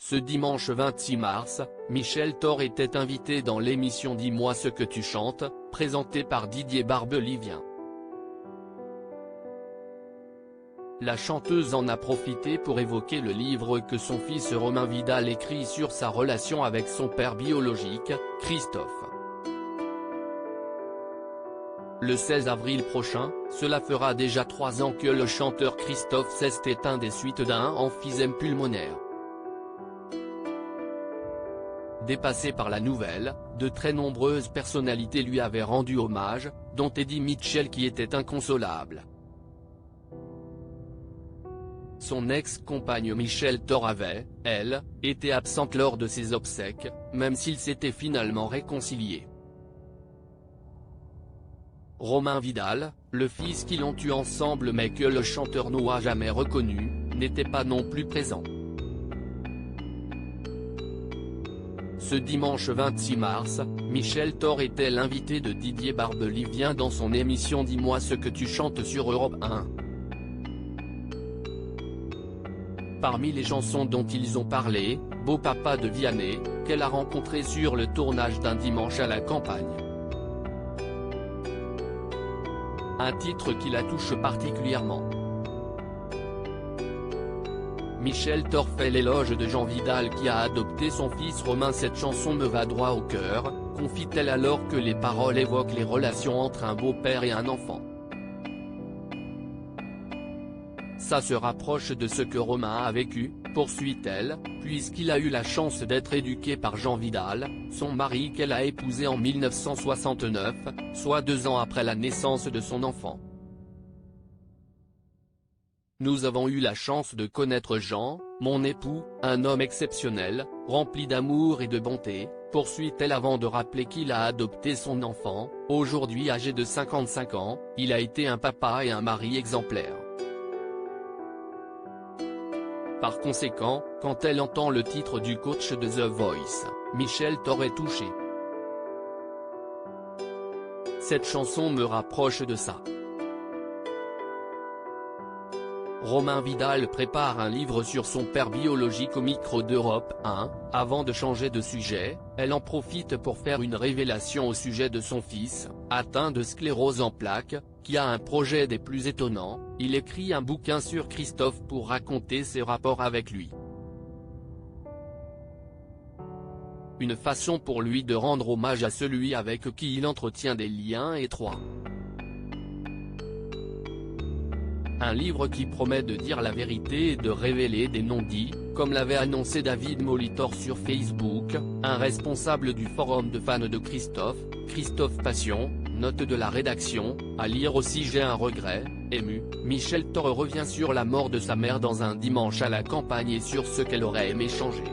Ce dimanche 26 mars, Michel Thor était invité dans l'émission Dis-moi ce que tu chantes, présentée par Didier Barbelivien. La chanteuse en a profité pour évoquer le livre que son fils Romain Vidal écrit sur sa relation avec son père biologique, Christophe. Le 16 avril prochain, cela fera déjà 3 ans que le chanteur Christophe s'est éteint des suites d'un emphysème pulmonaire. Dépassé par la nouvelle, de très nombreuses personnalités lui avaient rendu hommage, dont Eddie Mitchell qui était inconsolable. Son ex-compagne Michel Thor avait, elle, été absente lors de ses obsèques, même s'ils s'étaient finalement réconciliés. Romain Vidal, le fils qu'ils ont eu ensemble mais que le chanteur n'a jamais reconnu, n'était pas non plus présent. Ce dimanche 26 mars, Michel Thor était l'invité de Didier Barbelivien dans son émission Dis-moi ce que tu chantes sur Europe 1. Parmi les chansons dont ils ont parlé, Beau Papa de Vianney, qu'elle a rencontré sur le tournage d'un dimanche à la campagne. Un titre qui la touche particulièrement. Michel Thor fait l'éloge de Jean Vidal qui a adopté son fils Romain. Cette chanson me va droit au cœur, confie-t-elle alors que les paroles évoquent les relations entre un beau-père et un enfant. Ça se rapproche de ce que Romain a vécu, poursuit-elle, puisqu'il a eu la chance d'être éduqué par Jean Vidal, son mari qu'elle a épousé en 1969, soit 2 ans après la naissance de son enfant. Nous avons eu la chance de connaître Jean, mon époux, un homme exceptionnel, rempli d'amour et de bonté, poursuit-elle avant de rappeler qu'il a adopté son enfant. Aujourd'hui âgé de 55 ans, il a été un papa et un mari exemplaires. Par conséquent, quand elle entend le titre du coach de The Voice, Michel Thor est touché. Cette chanson me rapproche de ça. Romain Vidal prépare un livre sur son père biologique au micro d'Europe 1, avant de changer de sujet, elle en profite pour faire une révélation au sujet de son fils, atteint de sclérose en plaques, qui a un projet des plus étonnants. Il écrit un bouquin sur Christophe pour raconter ses rapports avec lui. Une façon pour lui de rendre hommage à celui avec qui il entretient des liens étroits. Un livre qui promet de dire la vérité et de révéler des non-dits, comme l'avait annoncé David Molitor sur Facebook, un responsable du forum de fans de Christophe, Christophe Passion. Note de la rédaction, à lire aussi. J'ai un regret, ému, Michel Thor revient sur la mort de sa mère dans un dimanche à la campagne et sur ce qu'elle aurait aimé changer.